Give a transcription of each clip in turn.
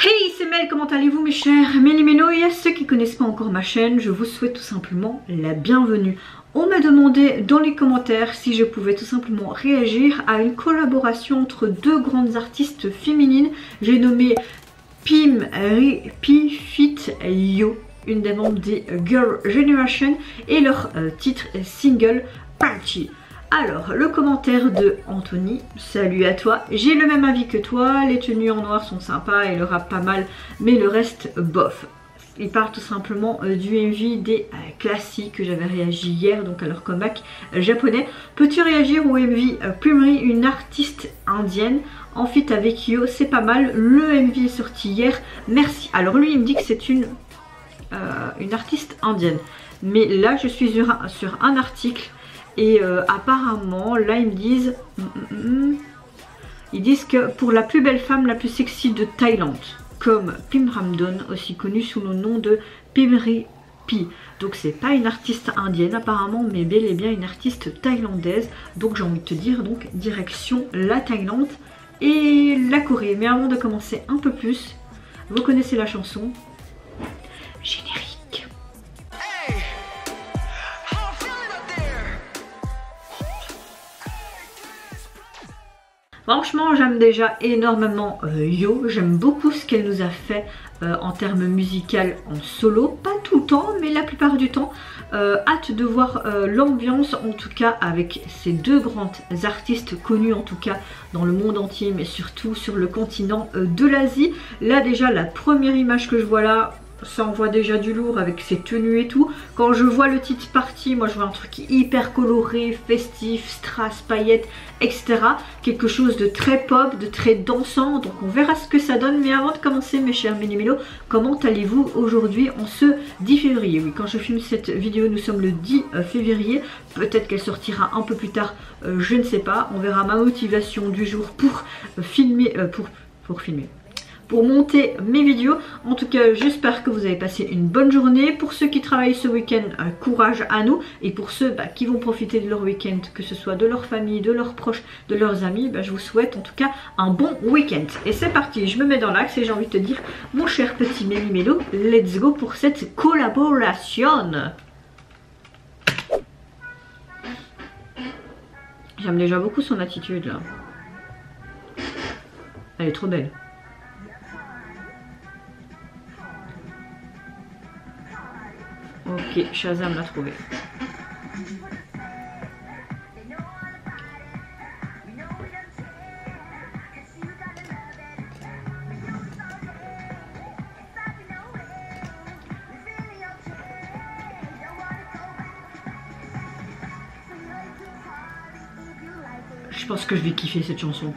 Hey, c'est Mel, comment allez-vous mes chers Méli-Mélo? Et à ceux qui ne connaissent pas encore ma chaîne, je vous souhaite tout simplement la bienvenue. On m'a demandé dans les commentaires si je pouvais tout simplement réagir à une collaboration entre deux grandes artistes féminines. J'ai nommé Pim Fit Yo, une des membres des Girl Generation, et leur titre single Party. Alors, le commentaire de Anthony, salut à toi, j'ai le même avis que toi, les tenues en noir sont sympas et le rap pas mal, mais le reste bof. Il parle tout simplement du MV des classiques que j'avais réagi hier, donc à leur comeback japonais. Peux-tu réagir au MV Primary, une artiste indienne en feat avec Yo? C'est pas mal, le MV est sorti hier, merci. Alors lui il me dit que c'est une artiste indienne, mais là je suis sur un article. Et apparemment, là ils me disent, ils disent que pour la plus belle femme, la plus sexy de Thaïlande, comme Pim Ramdon, aussi connue sous le nom de Pimri Pi. Donc c'est pas une artiste indienne apparemment, mais bel et bien une artiste thaïlandaise. Donc j'ai envie de te dire, donc direction la Thaïlande et la Corée. Mais avant de commencer un peu plus, vous connaissez la chanson générique. Franchement, j'aime déjà énormément Yo, j'aime beaucoup ce qu'elle nous a fait en termes musical en solo, pas tout le temps, mais la plupart du temps. Hâte de voir l'ambiance, en tout cas avec ces deux grandes artistes connues en tout cas dans le monde entier, mais surtout sur le continent de l'Asie. Là déjà, la première image que je vois là, ça envoie déjà du lourd avec ses tenues et tout. Quand je vois le titre Party, moi je vois un truc hyper coloré, festif, strass, paillettes, etc. Quelque chose de très pop, de très dansant. Donc on verra ce que ça donne. Mais avant de commencer mes chers Méli-Mélo, comment allez-vous aujourd'hui en ce 10 février? Oui, quand je filme cette vidéo, nous sommes le 10 février. Peut-être qu'elle sortira un peu plus tard, je ne sais pas. On verra ma motivation du jour pour filmer, pour monter mes vidéos. En tout cas, j'espère que vous avez passé une bonne journée. Pour ceux qui travaillent ce week-end, courage à nous. Et pour ceux qui vont profiter de leur week-end, que ce soit de leur famille, de leurs proches, de leurs amis, je vous souhaite en tout cas un bon week-end. Et c'est parti, je me mets dans l'axe et j'ai envie de te dire, mon cher petit Méli-Mélo, let's go pour cette collaboration. J'aime déjà beaucoup son attitude là. Elle est trop belle. Ok, Shazam l'a trouvé. Je pense que je vais kiffer cette chanson.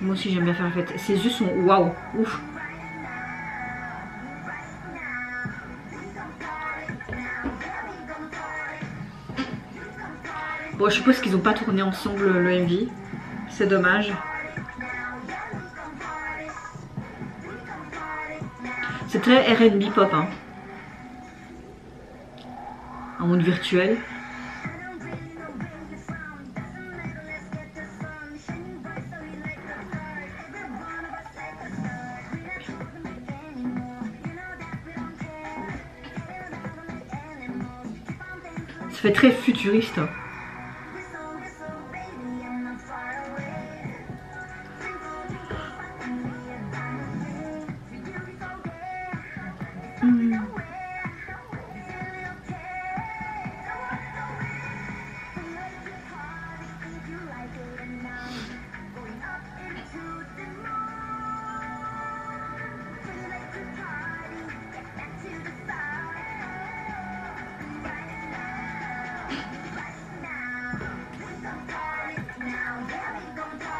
Moi aussi j'aime bien faire la fête. Ses yeux sont waouh, ouf. Bon, je suppose qu'ils n'ont pas tourné ensemble le MV. C'est dommage. C'est très R&B pop, hein. Un monde virtuel. Ça fait très futuriste.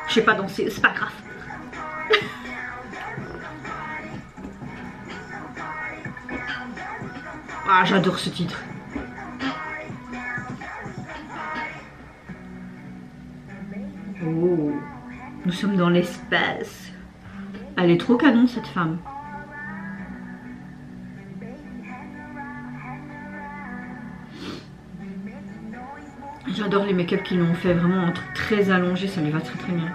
Je sais pas danser, c'est pas grave. Ah, j'adore ce titre. Oh, nous sommes dans l'espace. Elle est trop canon cette femme. J'adore les make-up qu'ils ont fait, vraiment un truc très allongé, ça lui va très très bien.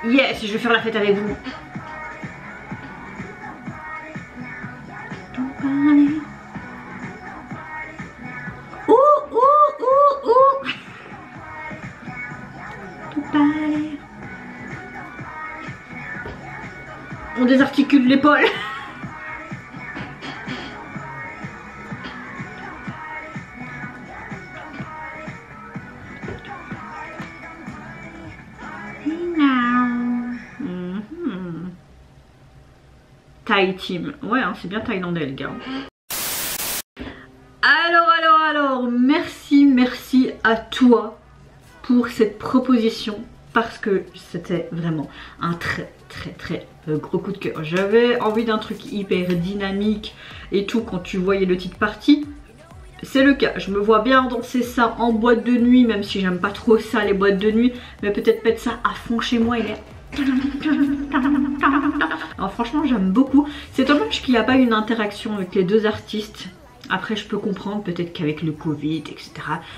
Yes, je vais faire la fête avec vous. On désarticule l'épaule. Thai team. Ouais, hein, c'est bien thaïlandais les gars. Alors, merci à toi pour cette proposition parce que c'était vraiment un très gros coup de cœur. J'avais envie d'un truc hyper dynamique et tout quand tu voyais le titre parti. C'est le cas, je me vois bien danser ça en boîte de nuit, même si j'aime pas trop ça les boîtes de nuit, mais peut-être mettre ça à fond chez moi, il est... Alors franchement j'aime beaucoup. C'est dommage qu'il n'y a pas une interaction avec les deux artistes. Après je peux comprendre, peut-être qu'avec le Covid etc,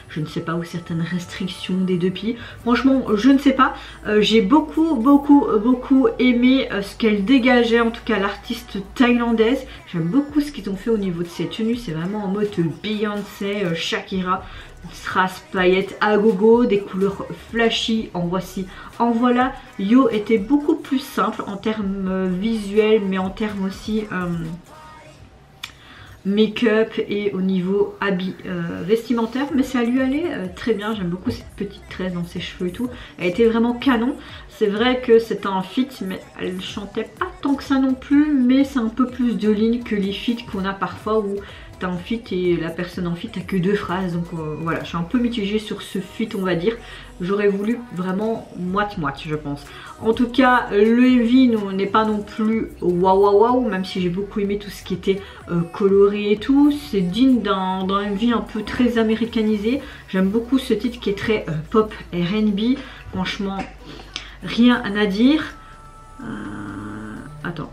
je ne sais pas, ou certaines restrictions des deux pays. Franchement je ne sais pas. J'ai beaucoup aimé ce qu'elle dégageait, en tout cas l'artiste thaïlandaise. J'aime beaucoup ce qu'ils ont fait au niveau de ses tenues. C'est vraiment en mode Beyoncé, Shakira. Strass, paillettes à gogo, des couleurs flashy, en voici, en voilà. Yo était beaucoup plus simple en termes visuels, mais en termes aussi make-up et au niveau habit vestimentaire, mais ça lui allait très bien. J'aime beaucoup cette petite tresse dans ses cheveux et tout, elle était vraiment canon. C'est vrai que c'était un feat, mais elle chantait pas tant que ça non plus, mais c'est un peu plus de ligne que les feats qu'on a parfois où t'as un feat et la personne en feat a que 2 phrases, donc voilà, je suis un peu mitigée sur ce feat on va dire. J'aurais voulu vraiment moite-moite je pense. En tout cas le MV n'est pas non plus waouh, même si j'ai beaucoup aimé tout ce qui était coloré et tout. C'est digne d'un MV un peu très américanisé. J'aime beaucoup ce titre qui est très pop R&B. Franchement rien à dire. Attends.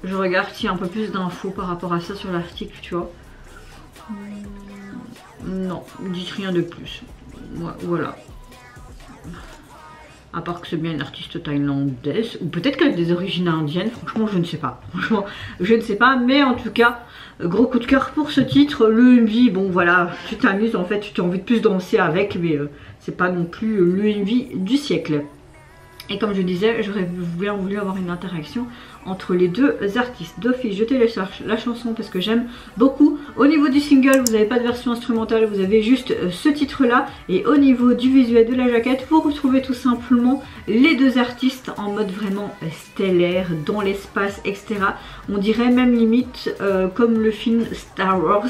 Je regarde s'il y a un peu plus d'infos par rapport à ça sur l'article, tu vois. Non, dites rien de plus. Voilà. À part que c'est bien une artiste thaïlandaise, ou peut-être qu'elle a des origines indiennes, franchement je ne sais pas. Franchement je ne sais pas, mais en tout cas, gros coup de cœur pour ce titre. Le MV, bon voilà, tu t'amuses en fait, tu as envie de plus danser avec, mais c'est pas non plus le MV du siècle. Et comme je disais, j'aurais bien voulu avoir une interaction entre les deux artistes. D'office, je télécharge la chanson parce que j'aime beaucoup. Au niveau du single, vous n'avez pas de version instrumentale, vous avez juste ce titre là. Et au niveau du visuel de la jaquette, vous retrouvez tout simplement les deux artistes en mode vraiment stellaire, dans l'espace, etc. On dirait même limite comme le film Star Wars.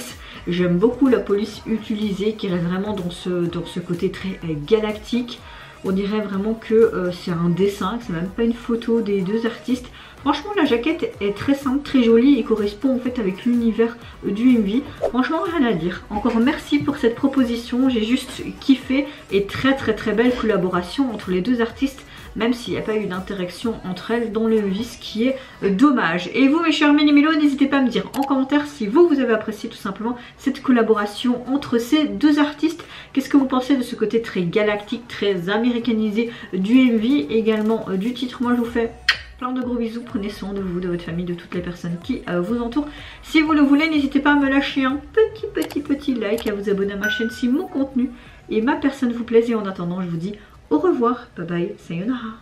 J'aime beaucoup la police utilisée qui reste vraiment dans ce côté très galactique. On dirait vraiment que c'est un dessin, que c'est même pas une photo des deux artistes. Franchement la jaquette est très simple, très jolie et correspond en fait avec l'univers du MV. Franchement rien à dire. Encore merci pour cette proposition, j'ai juste kiffé et très belle collaboration entre les deux artistes. Même s'il n'y a pas eu d'interaction entre elles dans le MV, ce qui est dommage. Et vous mes chers Méli-Mélo, n'hésitez pas à me dire en commentaire si vous avez apprécié tout simplement cette collaboration entre ces deux artistes. Qu'est-ce que vous pensez de ce côté très galactique, très américanisé du MV, également du titre. Moi je vous fais plein de gros bisous, prenez soin de vous, de votre famille, de toutes les personnes qui vous entourent. Si vous le voulez, n'hésitez pas à me lâcher un petit like et à vous abonner à ma chaîne si mon contenu et ma personne vous plaisent. Et en attendant, je vous dis au revoir, bye bye, sayonara.